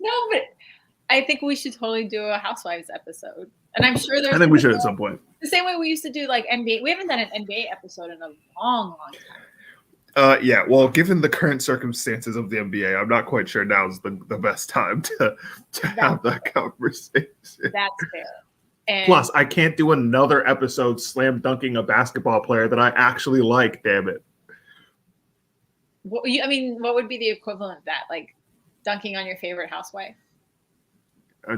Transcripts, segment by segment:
No, but I think we should totally do a Housewives episode. And I'm sure there's. I think we should at some point. The same way we used to do like NBA. We haven't done an NBA episode in a long, long time. Yeah, well, given the current circumstances of the NBA, I'm not quite sure now is the best time to have that conversation. That's fair. And plus, I can't do another episode slam dunking a basketball player that I actually like, damn it. What would be the equivalent of that? Like dunking on your favorite housewife? I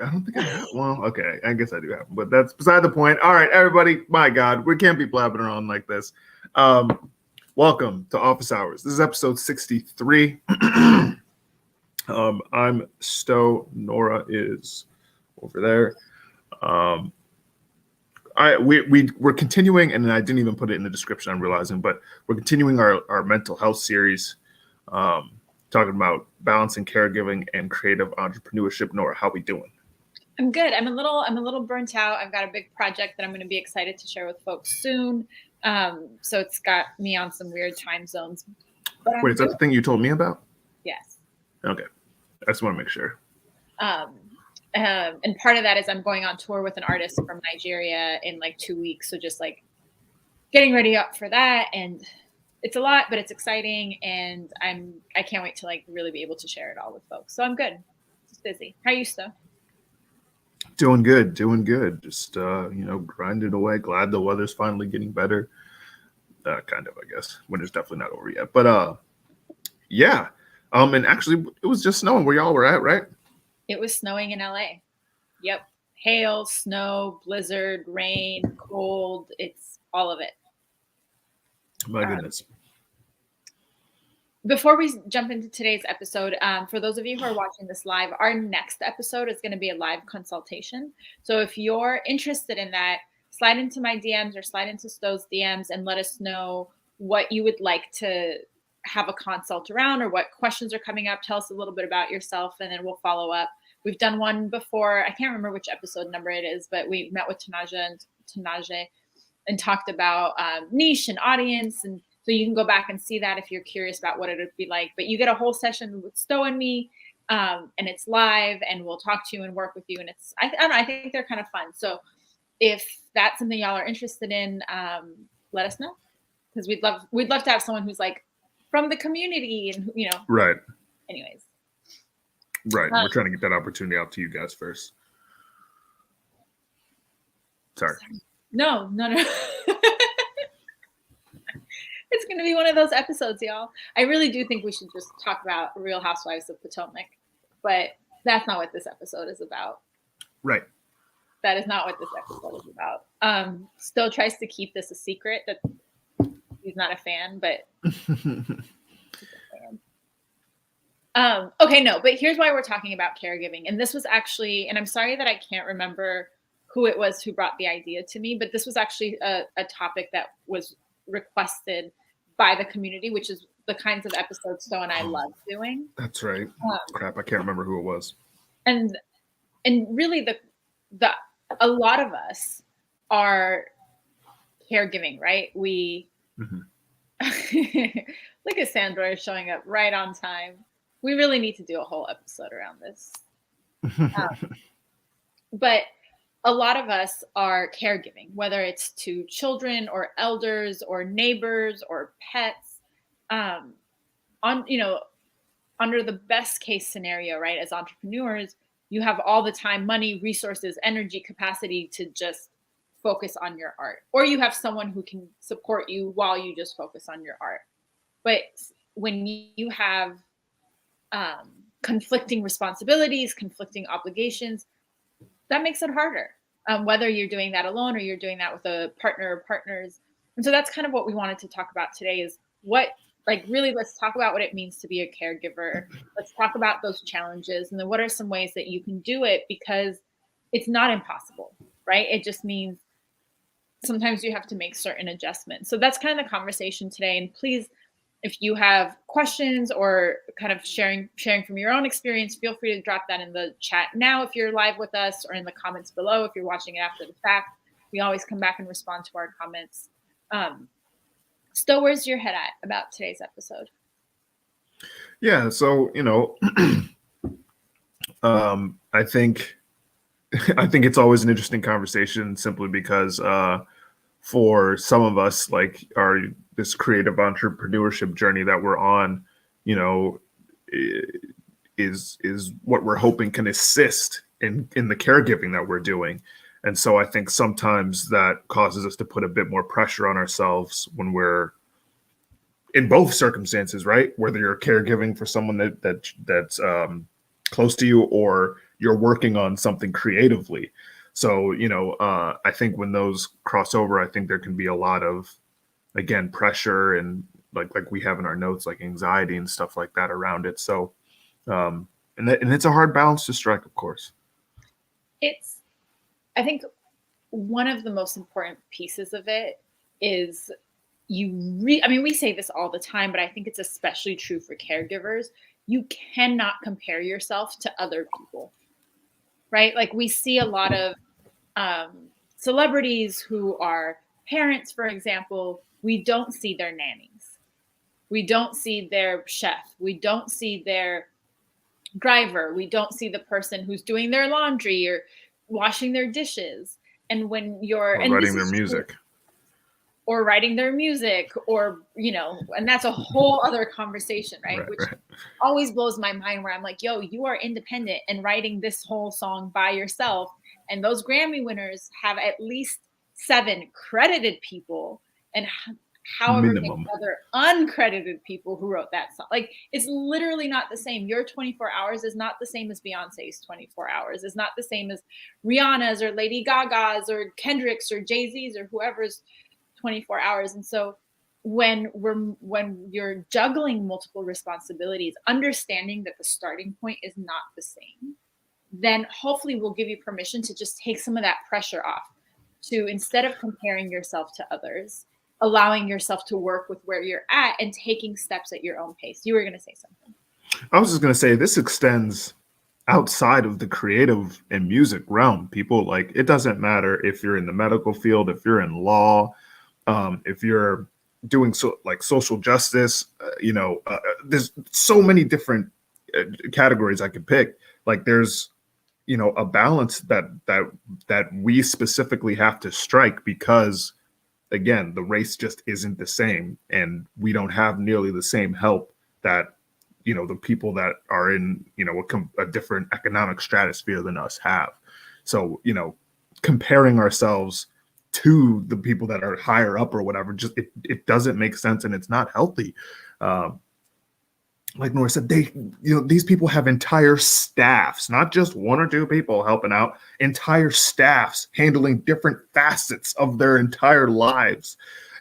don't think I have. Well, okay, I guess I do have, but that's beside the point. All right, everybody, my God, we can't be blabbing around like this. Welcome to Office Hours. This is episode 63. I'm Sto. Nora is over there. We're continuing, and I didn't even put it in the description, I'm realizing, but we're continuing our mental health series, talking about balancing caregiving and creative entrepreneurship. Nora, how we doing? I'm good. I'm a little burnt out. I've got a big project that I'm going to be excited to share with folks soon. So it's got me on some weird time zones. Wait, is that the thing you told me about? Yes. Okay. I just want to make sure. And part of that is I'm going on tour with an artist from Nigeria in like 2 weeks. So just like getting ready up for that. And it's a lot, but it's exciting. And I can't wait to like really be able to share it all with folks. So I'm good. Just busy. How are you, Sto? Doing good. Just, grinding away. Glad the weather's finally getting better. Kind of, I guess. Winter's definitely not over yet. But, yeah. And actually, it was just snowing where y'all were at, right? It was snowing in LA. Yep. Hail, snow, blizzard, rain, cold. It's all of it. My goodness. Before we jump into today's episode, for those of you who are watching this live, our next episode is going to be a live consultation. So if you're interested in that, slide into my DMs or slide into Sto's DMs and let us know what you would like to have a consult around or what questions are coming up. Tell us a little bit about yourself and then we'll follow up. We've done one before. I can't remember which episode number it is, but we met with Tanaje and talked about niche and audience. And so you can go back and see that if you're curious about what it would be like. But you get a whole session with Sto and me, and it's live, and we'll talk to you and work with you. And I don't know, I think they're kind of fun. So if that's something y'all are interested in, let us know, because we'd love to have someone who's like from the community and Right. Anyways. Right. We're trying to get that opportunity out to you guys first. Sorry. No. It's going to be one of those episodes, y'all. I really do think we should just talk about Real Housewives of Potomac, but that's not what this episode is about. Right. That is not what this episode is about. Still tries to keep this a secret that he's not a fan, but okay, no, but here's why we're talking about caregiving. And this was actually, and I'm sorry that I can't remember who it was who brought the idea to me, but this was actually a topic that was requested by the community, which is the kinds of episodes Sto and I love doing. That's right. Crap, I can't remember who it was. And really a lot of us are caregiving, right? We look at Sandra showing up right on time. We really need to do a whole episode around this. But a lot of us are caregiving, whether it's to children or elders or neighbors or pets, under the best case scenario, right? As entrepreneurs, you have all the time, money, resources, energy, capacity to just focus on your art, or you have someone who can support you while you just focus on your art. But when you have conflicting responsibilities, conflicting obligations, that makes it harder, whether you're doing that alone or you're doing that with a partner or partners. And so that's kind of what we wanted to talk about today is let's talk about what it means to be a caregiver. Let's talk about those challenges. And then what are some ways that you can do it, because it's not impossible, right? It just means sometimes you have to make certain adjustments. So that's kind of the conversation today. And please, if you have questions or kind of sharing from your own experience, feel free to drop that in the chat now if you're live with us, or in the comments below if you're watching it after the fact. We always come back and respond to our comments. Sto, where's your head at about today's episode? Yeah, so, I think I think it's always an interesting conversation simply because for some of us, like our this creative entrepreneurship journey that we're on, you know, is what we're hoping can assist in the caregiving that we're doing. And so I think sometimes that causes us to put a bit more pressure on ourselves when we're in both circumstances, right? Whether you're caregiving for someone that's close to you, or you're working on something creatively. So, I think when those cross over, I think there can be a lot of, again, pressure and like we have in our notes, like anxiety and stuff like that around it. So, and it's a hard balance to strike, of course. I think one of the most important pieces of it is we say this all the time, but I think it's especially true for caregivers. You cannot compare yourself to other people, right? Like we see a lot of celebrities who are parents, for example. We don't see their nannies. We don't see their chef. We don't see their driver. We don't see the person who's doing their laundry or washing their dishes. And when you're Or writing their music. Or writing their music, or, and that's a whole other conversation, right? Which always blows my mind, where I'm like, yo, you are independent and writing this whole song by yourself. And those Grammy winners have at least 7 credited people and however many other uncredited people who wrote that song. Like, it's literally not the same. Your 24 hours is not the same as Beyonce's 24 hours. It's not the same as Rihanna's or Lady Gaga's or Kendrick's or Jay-Z's or whoever's 24 hours. And so when you're juggling multiple responsibilities, understanding that the starting point is not the same, then hopefully will give you permission to just take some of that pressure off, to, instead of comparing yourself to others, allowing yourself to work with where you're at and taking steps at your own pace. You were going to say something. I was just going to say, this extends outside of the creative and music realm. People, like, it doesn't matter if you're in the medical field, if you're in law, if you're doing social justice, there's so many different categories I could pick. Like, there's, a balance that we specifically have to strike, because again, the race just isn't the same, and we don't have nearly the same help that, the people that are in, a different economic stratosphere than us have. So, comparing ourselves to the people that are higher up or whatever, just it doesn't make sense, and it's not healthy. Like Nora said, these people have entire staffs, not just 1 or 2 people helping out, entire staffs handling different facets of their entire lives.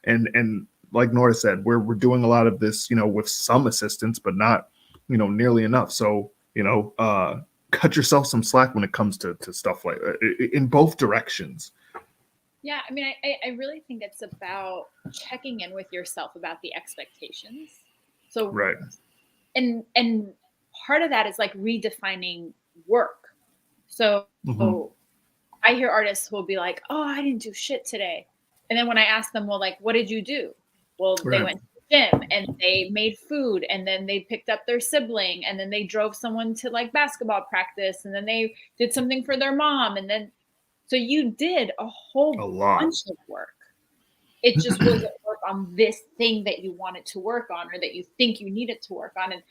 And like Nora said, we're doing a lot of this, with some assistance, but not, nearly enough. So, cut yourself some slack when it comes to stuff like in both directions. Yeah, I mean, I really think it's about checking in with yourself about the expectations. So, right. And part of that is like redefining work. So I hear artists who will be like, oh, I didn't do shit today. And then when I ask them, well, like, what did you do? Well, they went to the gym and they made food, and then they picked up their sibling, and then they drove someone to like basketball practice, and then they did something for their mom. And then, so you did a bunch of work. It just wasn't work on this thing that you wanted to work on, or that you think you needed to work on. And,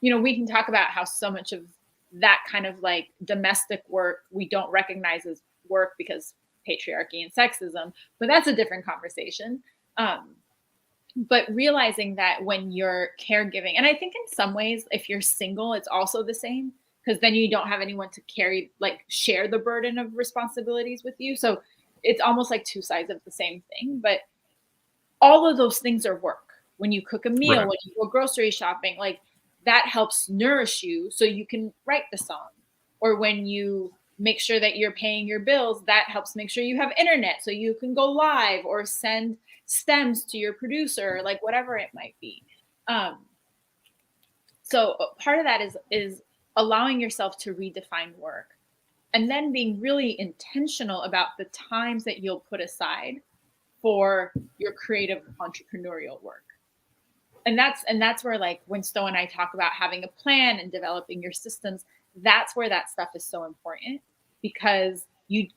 we can talk about how so much of that kind of like domestic work we don't recognize as work because patriarchy and sexism, but that's a different conversation. But realizing that when you're caregiving, and I think in some ways, if you're single, it's also the same, because then you don't have anyone to share the burden of responsibilities with you. So it's almost like 2 sides of the same thing. But all of those things are work. When you cook a meal, when you go grocery shopping, like that helps nourish you so you can write the song. Or when you make sure that you're paying your bills, that helps make sure you have internet so you can go live or send stems to your producer, like whatever it might be. So part of that is allowing yourself to redefine work, and then being really intentional about the times that you'll put aside for your creative entrepreneurial work. And that's where, like, when Sto and I talk about having a plan and developing your systems, that's where that stuff is so important, because you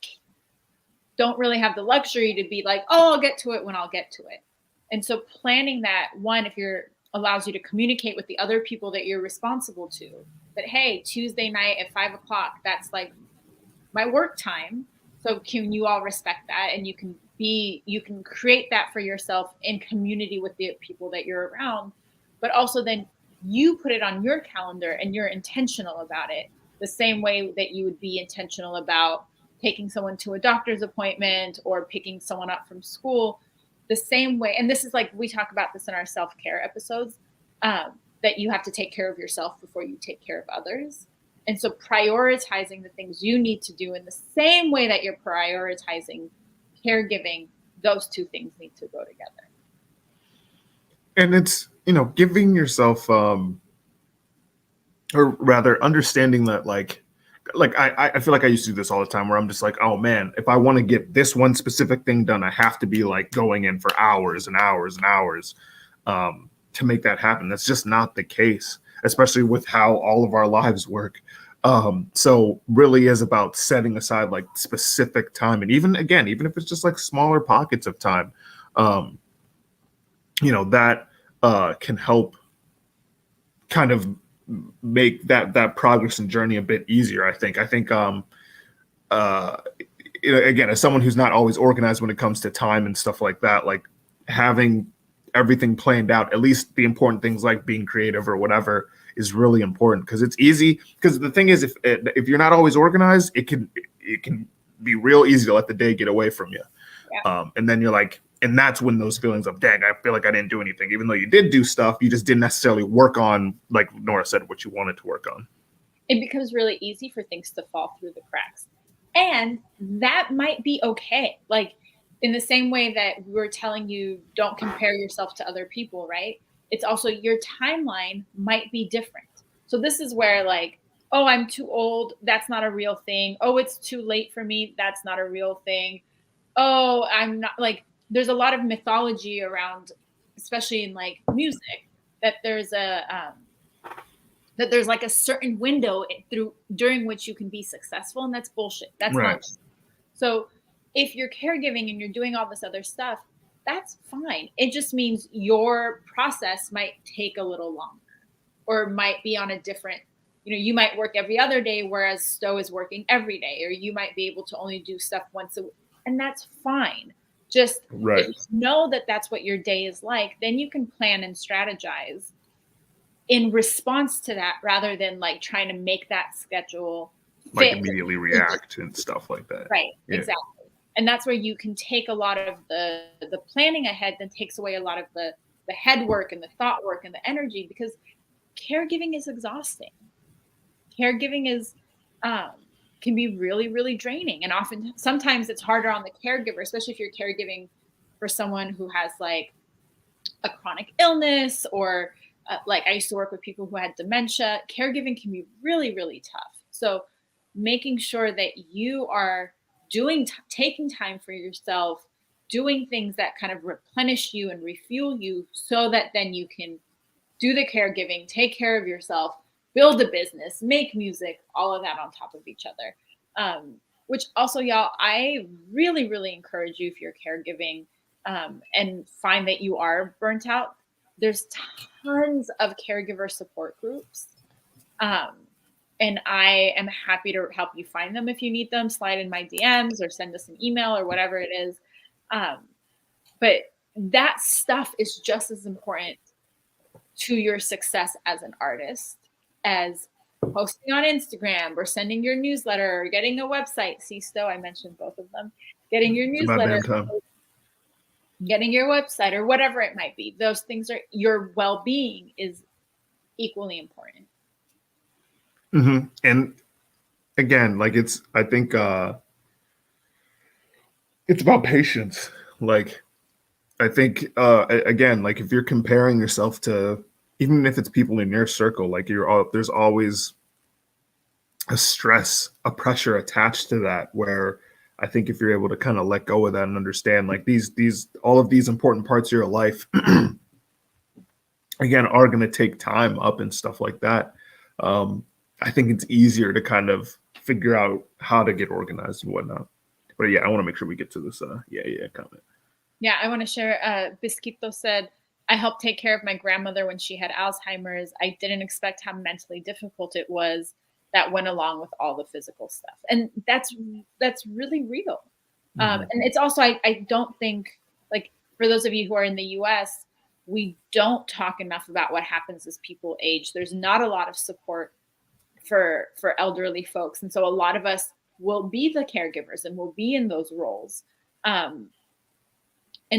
don't really have the luxury to be like, oh, I'll get to it when I'll get to it. And so planning that, one, if you're allows you to communicate with the other people that you're responsible to, that, hey, Tuesday night at 5 o'clock, that's like my work time. So can you all respect that? And you can create that for yourself in community with the people that you're around, but also then you put it on your calendar and you're intentional about it, the same way that you would be intentional about taking someone to a doctor's appointment or picking someone up from school, the same way. And this is like, we talk about this in our self-care episodes, that you have to take care of yourself before you take care of others. And so prioritizing the things you need to do in the same way that you're prioritizing caregiving, those two things need to go together. And it's, giving yourself, or rather understanding that like I feel like I used to do this all the time, where I'm just like, oh man, if I want to get this one specific thing done, I have to be like going in for hours and hours and hours to make that happen. That's just not the case, especially with how all of our lives work. So really is about setting aside like specific time. And even if it's just like smaller pockets of time, that can help kind of make that progress and journey a bit easier. I think, again, as someone who's not always organized when it comes to time and stuff like that, like having everything planned out, at least the important things like being creative or whatever, is really important, because it's easy. Because the thing is, if you're not always organized, it can be real easy to let the day get away from you. Yeah. And then you're like, and that's when those feelings of, dang, I feel like I didn't do anything, even though you did do stuff, you just didn't necessarily work on, like Nora said, what you wanted to work on. It becomes really easy for things to fall through the cracks. And that might be okay. Like, in the same way that we were telling you, don't compare yourself to other people, right? It's also your timeline might be different. So this is where like, oh, I'm too old. That's not a real thing. Oh, it's too late for me. That's not a real thing. Oh, I'm not, like, there's a lot of mythology around, especially in like music, that there's like a certain window during which you can be successful. And that's bullshit. That's right. Not true. So if you're caregiving and you're doing all this other stuff, that's fine. It just means your process might take a little longer, or might be on a different, you might work every other day, whereas Sto is working every day, or you might be able to only do stuff once a week, and that's fine. Just right. If you know that that's what your day is like, then you can plan and strategize in response to that, rather than like trying to make that schedule like immediately react and stuff like that. Right. Yeah. Exactly. And that's where you can take a lot of the planning ahead, then takes away a lot of the head work and the thought work and the energy, because caregiving is exhausting. Caregiving is can be really, really draining. And sometimes it's harder on the caregiver, especially if you're caregiving for someone who has like a chronic illness, or like I used to work with people who had dementia. Caregiving can be really, really tough. So making sure that you are taking time for yourself, doing things that kind of replenish you and refuel you, so that then you can do the caregiving, take care of yourself, build a business, make music, all of that on top of each other. Which also, y'all, I really, really encourage you, if you're caregiving and find that you are burnt out, there's tons of caregiver support groups. And I am happy to help you find them if you need them. Slide in my DMs or send us an email or whatever it is. But that stuff is just as important to your success as an artist as posting on Instagram or sending your newsletter or getting a website. See, Sto, I mentioned both of them. Getting your newsletter, getting your website, or whatever it might be. Those things are, your well-being is equally important. Mm-hmm. And again, like I think it's about patience. Like, I think, again, like if you're comparing yourself to, even if it's people in your circle, like there's always a stress, a pressure attached to that, where I think if you're able to kind of let go of that and understand like all of these important parts of your life, again, are going to take time up and stuff like that. I think it's easier to kind of figure out how to get organized and whatnot. But yeah, I want to make sure we get to this. Comment. Yeah, I want to share. Bisquito said, I helped take care of my grandmother when she had Alzheimer's. I didn't expect how mentally difficult it was. That went along with all the physical stuff. And that's really real. And it's also, I don't think, like, for those of you who are in the US, we don't talk enough about what happens as people age. There's not a lot of support for elderly folks. And so a lot of us will be the caregivers and will be in those roles. And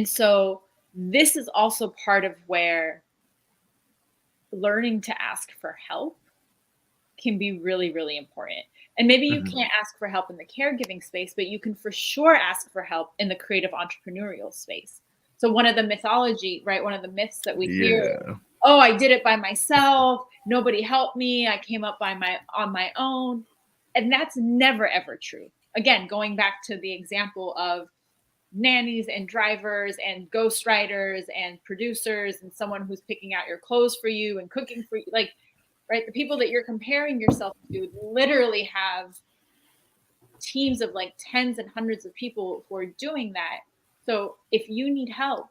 so this is also part of where learning to ask for help can be really, really important. And maybe you can't ask for help in the caregiving space, but you can for sure ask for help in the creative entrepreneurial space. So one of the mythology, right? One of the myths that we hear, oh, I did it by myself. Nobody helped me. I came up on my own. And that's never, ever true. Again, going back to the example of nannies and drivers and ghostwriters and producers and someone who's picking out your clothes for you and cooking for you, like, right? The people that you're comparing yourself to literally have teams of like tens and hundreds of people who are doing that. So if you need help,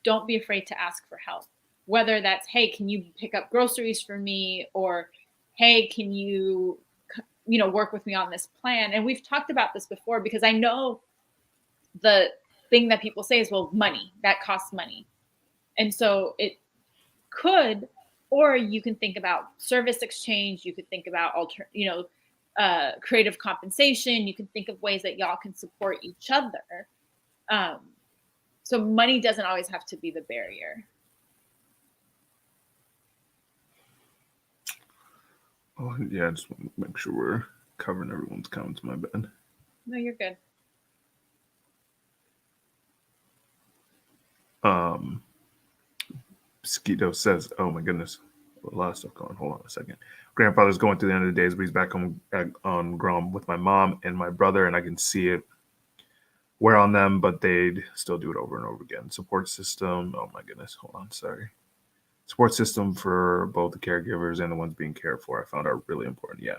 don't be afraid to ask for help. Whether that's, hey, can you pick up groceries for me? Or, hey, can you work with me on this plan? And we've talked about this before, because I know the thing that people say is, well, money, that costs money. And so it could, or you can think about service exchange. You could think about creative compensation. You can think of ways that y'all can support each other. So money doesn't always have to be the barrier. Oh yeah, I just want to make sure we're covering everyone's comments. My bad. No, you're good. Skeeto says, oh my goodness, a lot of stuff going. Hold on a second. Grandfather's going through the end of the days, but he's back on Grom with my mom and my brother, and I can see it wear on them, but they'd still do it over and over again. Support system. Oh my goodness. Hold on. Sorry. Support system for both the caregivers and the ones being cared for, I found are really important. Yeah.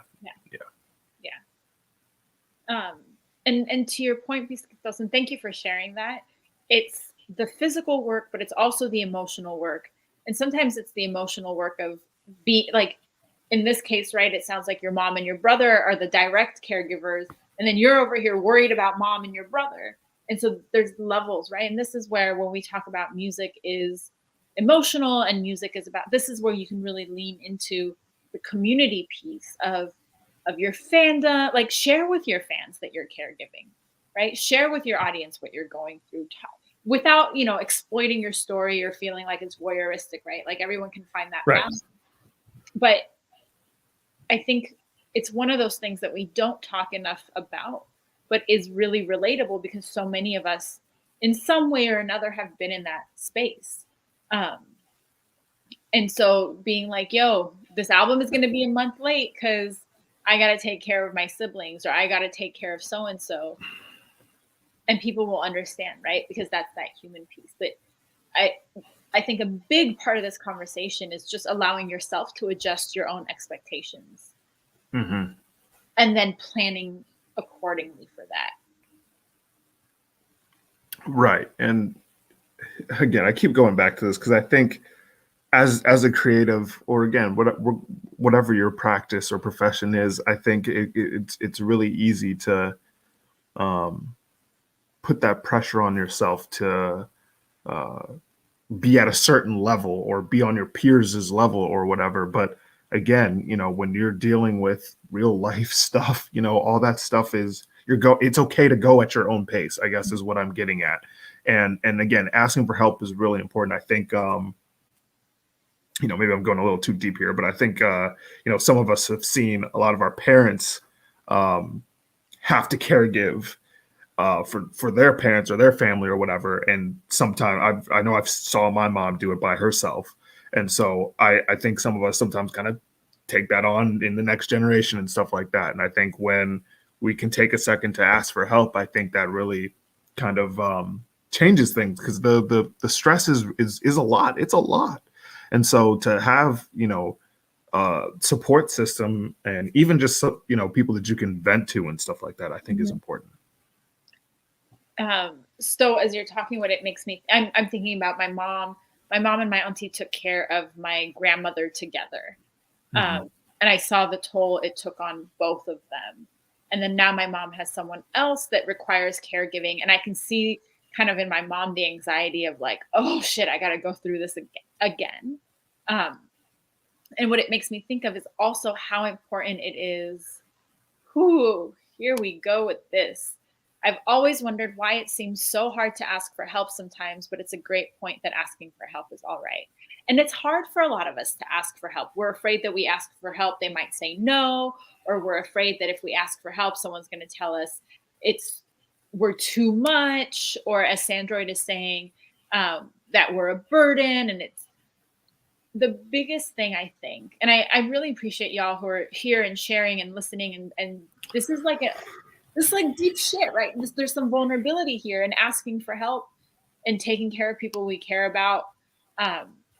And to your point, Bisquitos, and thank you for sharing that. It's the physical work, but it's also the emotional work. And sometimes it's the emotional work of in this case, right? It sounds like your mom and your brother are the direct caregivers. And then you're over here worried about mom and your brother. And so there's levels, right? And this is where, when we talk about music is emotional and music is about, this is where you can really lean into the community piece of your fandom. Like, share with your fans that you're caregiving, right? Share with your audience what you're going through without, exploiting your story or feeling like it's voyeuristic, right? Like, everyone can find that balance. But I think it's one of those things that we don't talk enough about, but is really relatable, because so many of us in some way or another have been in that space. And so being like, yo, this album is going to be a month late because I got to take care of my siblings, or I got to take care of so-and-so. And people will understand, right? Because that's that human piece. But I think a big part of this conversation is just allowing yourself to adjust your own expectations. And then planning accordingly for that. Right. And again, I keep going back to this because I think as a creative, or again, whatever your practice or profession is, I think it's really easy to put that pressure on yourself to be at a certain level or be on your peers' level or whatever. But again, when you're dealing with real life stuff, all that stuff is it's okay to go at your own pace, I guess, is what I'm getting at. And again, asking for help is really important. I think, maybe I'm going a little too deep here, but I think, some of us have seen a lot of our parents have to caregive for their parents or their family or whatever. And sometimes I know I've saw my mom do it by herself. And so I think some of us sometimes kind of take that on in the next generation and stuff like that. And I think when we can take a second to ask for help, I think that really kind of changes things, because the stress is a lot. It's a lot. And so to have, support system, and even just people that you can vent to and stuff like that, I think is important. So as you're talking, what it makes me, I'm thinking about my mom. My mom and my auntie took care of my grandmother together. And I saw the toll it took on both of them. And then now my mom has someone else that requires caregiving. And I can see kind of in my mom the anxiety of like, oh shit, I got to go through this again. And what it makes me think of is also how important it is. Whoo, here we go with this. I've always wondered why it seems so hard to ask for help sometimes, but it's a great point that asking for help is all right. And it's hard for a lot of us to ask for help. We're afraid that we ask for help, they might say no, or we're afraid that if we ask for help, someone's going to tell us we're too much, or as Sandroid is saying, that we're a burden. And it's the biggest thing, I think. And I really appreciate y'all who are here and sharing and listening. And this is like deep shit, right? There's some vulnerability here, and asking for help and taking care of people we care about,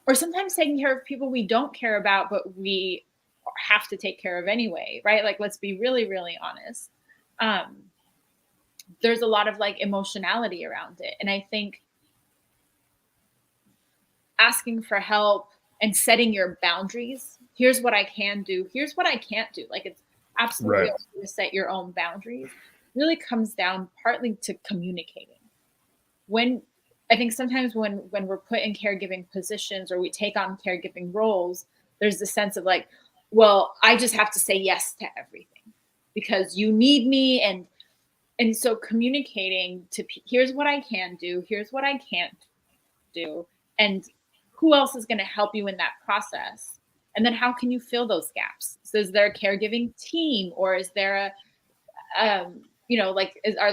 or sometimes taking care of people we don't care about, but we have to take care of anyway, right? Like, let's be really, really honest. There's a lot of like emotionality around it. And I think asking for help and setting your boundaries, here's what I can do, here's what I can't do. Like, it's absolutely okay to set your own boundaries. Really comes down partly to communicating. I think sometimes when we're put in caregiving positions or we take on caregiving roles, there's the sense of like, well, I just have to say yes to everything because you need me. And so communicating to here's what I can do, here's what I can't do, and who else is going to help you in that process? And then how can you fill those gaps? So is there a caregiving team, or is there are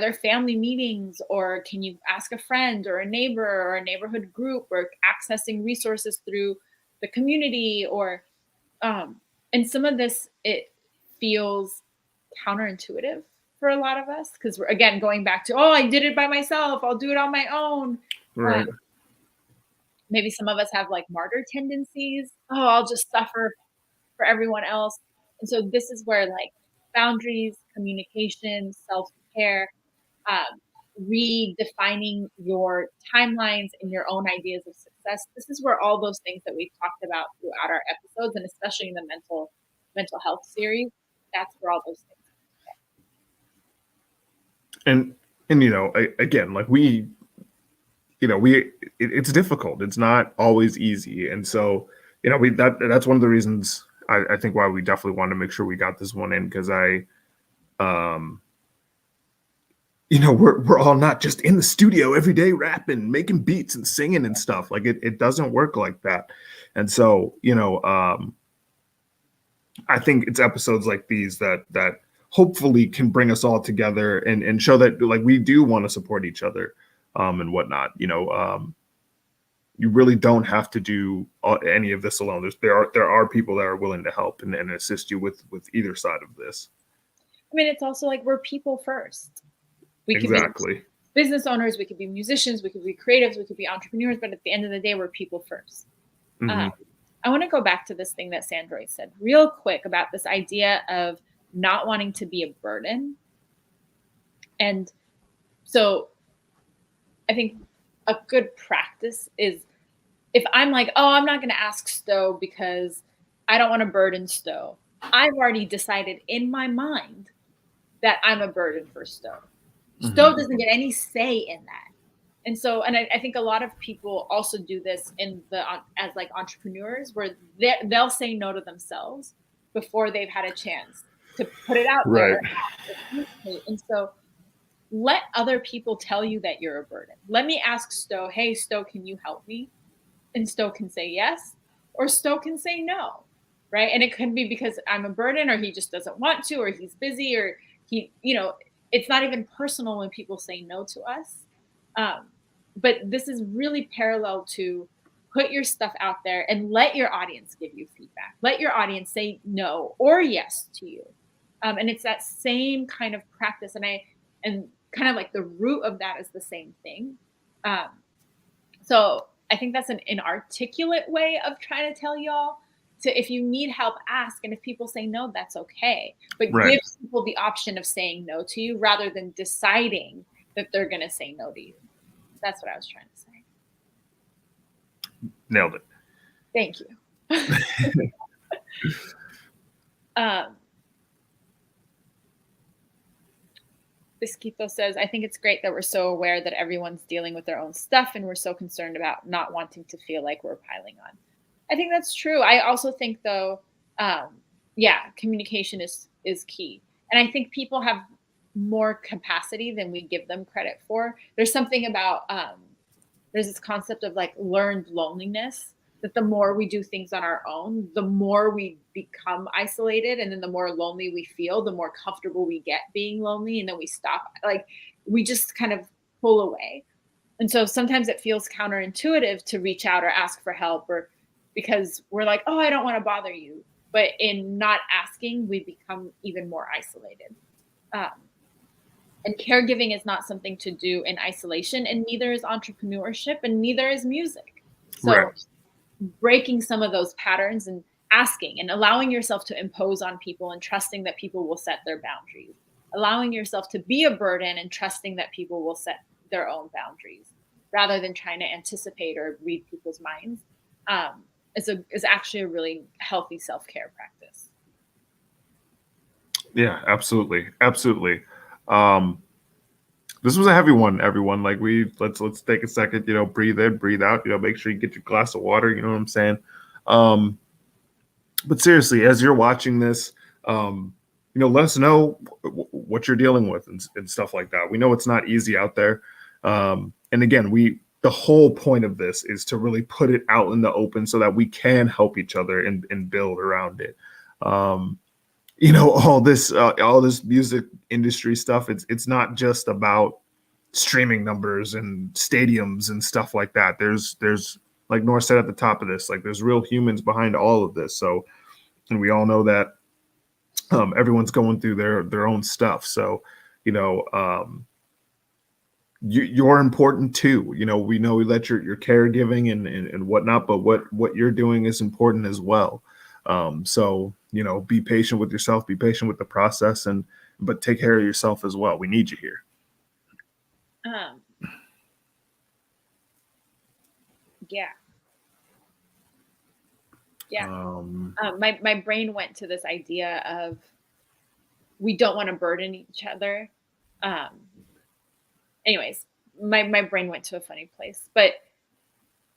there family meetings, or can you ask a friend or a neighbor or a neighborhood group, or accessing resources through the community, or and some of this, it feels counterintuitive for a lot of us because we're again going back to, oh, I did it by myself, I'll do it on my own. Right. Maybe some of us have like martyr tendencies. Oh, I'll just suffer for everyone else. And so this is where like boundaries, communication, self-care, redefining your timelines and your own ideas of success. This is where all those things that we've talked about throughout our episodes, and especially in the mental health series, that's where all those things. And again, like it's difficult. It's not always easy. And so, that's one of the reasons I think why we definitely want to make sure we got this one in, because we're all not just in the studio every day rapping, making beats and singing and stuff. Like it doesn't work like that. And so, I think it's episodes like these that hopefully can bring us all together and show that like we do want to support each other and whatnot. You really don't have to do any of this alone. There are people that are willing to help and assist you with either side of this. I mean, it's also like we're people first. We could Exactly. be business owners, we could be musicians, we could be creatives, we could be entrepreneurs, but at the end of the day, we're people first. Mm-hmm. I want to go back to this thing that Sandroy said real quick about this idea of not wanting to be a burden. And so I think a good practice is, if I'm like, oh, I'm not going to ask Sto because I don't want to burden Sto, I've already decided in my mind that I'm a burden for Sto. Mm-hmm. Sto doesn't get any say in that. And so, and I think a lot of people also do this as like entrepreneurs, where they'll say no to themselves before they've had a chance to put it out there. And so let other people tell you that you're a burden. Let me ask Sto, hey, Sto, can you help me? And Sto can say yes, or Sto can say no, right? And it could be because I'm a burden, or he just doesn't want to, or he's busy, or it's not even personal when people say no to us. But this is really parallel to put your stuff out there and let your audience give you feedback. Let your audience say no or yes to you. And it's that same kind of practice. And kind of like the root of that is the same thing. So I think that's an inarticulate way of trying to tell y'all if you need help, ask. And if people say no, that's okay. But Right. give people the option of saying no to you rather than deciding that they're going to say no to you. That's what I was trying to say. Nailed it. Thank you. Bisquito says, I think it's great that we're so aware that everyone's dealing with their own stuff and we're so concerned about not wanting to feel like we're piling on. I think that's true. I also think, though, communication is key. And I think people have more capacity than we give them credit for. There's something about, there's this concept of like learned loneliness, that the more we do things on our own, the more we become isolated. And then the more lonely we feel, the more comfortable we get being lonely. And then we stop, like, we just kind of pull away. And so sometimes it feels counterintuitive to reach out or ask for help, or because we're like, oh, I don't want to bother you. But in not asking, we become even more isolated. And caregiving is not something to do in isolation, and neither is entrepreneurship, and neither is music. So Right. breaking some of those patterns and asking and allowing yourself to impose on people and trusting that people will set their boundaries, allowing yourself to be a burden and trusting that people will set their own boundaries rather than trying to anticipate or read people's minds, is actually a really healthy self-care practice. Yeah, absolutely. Absolutely. This was a heavy one, everyone. Like, let's take a second, breathe in, breathe out, make sure you get your glass of water, you know what I'm saying? But seriously, as you're watching this, let us know what you're dealing with and stuff like that. We know it's not easy out there. And again, the whole point of this is to really put it out in the open so that we can help each other and build around it. All this music industry stuff, it's not just about streaming numbers and stadiums and stuff like that. There's like Nora said at the top of this, like, there's real humans behind all of this. So, and we all know that everyone's going through their own stuff. So, you're important too. We know that your caregiving and whatnot, but what you're doing is important as well. So, be patient with yourself, be patient with the process, but take care of yourself as well. We need you here. My brain went to this idea of we don't want to burden each other. Anyways, my brain went to a funny place, but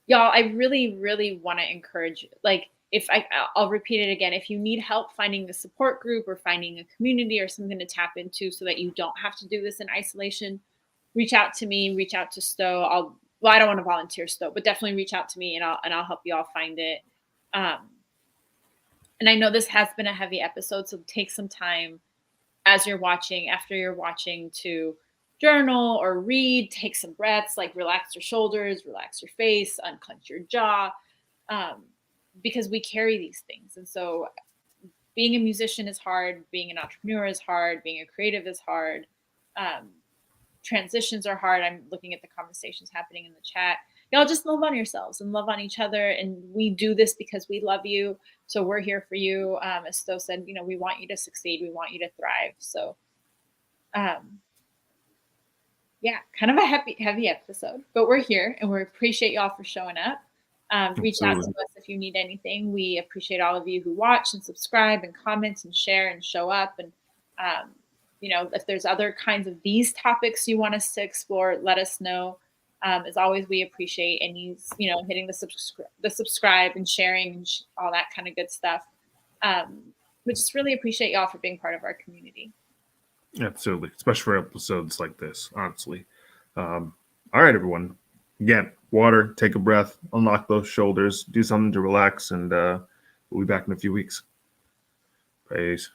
y'all, I really, really want to encourage, like, I'll repeat it again. If you need help finding a support group or finding a community or something to tap into so that you don't have to do this in isolation, reach out to me, reach out to Sto. I don't want to volunteer Sto, but definitely reach out to me and I'll help you all find it. And I know this has been a heavy episode, so take some time as you're watching, after you're watching, to journal or read, take some breaths, like relax your shoulders, relax your face, unclench your jaw, because we carry these things. And so being a musician is hard, being an entrepreneur is hard, being a creative is hard, transitions are hard. I'm looking at the conversations happening in the chat. Y'all just love on yourselves and love on each other. And we do this because we love you. So we're here for you. As Sto said, we want you to succeed. We want you to thrive. So, kind of a heavy episode, but we're here and we appreciate y'all for showing up. Reach out to us if you need anything. We appreciate all of you who watch and subscribe and comment and share and show up. And, if there's other kinds of these topics you want us to explore, let us know. As always, we appreciate any, hitting the subscribe and sharing and all that kind of good stuff. We just really appreciate y'all for being part of our community. Absolutely. Especially for episodes like this, honestly. All right, everyone. Again, water, take a breath, unlock those shoulders, do something to relax, and we'll be back in a few weeks. Peace.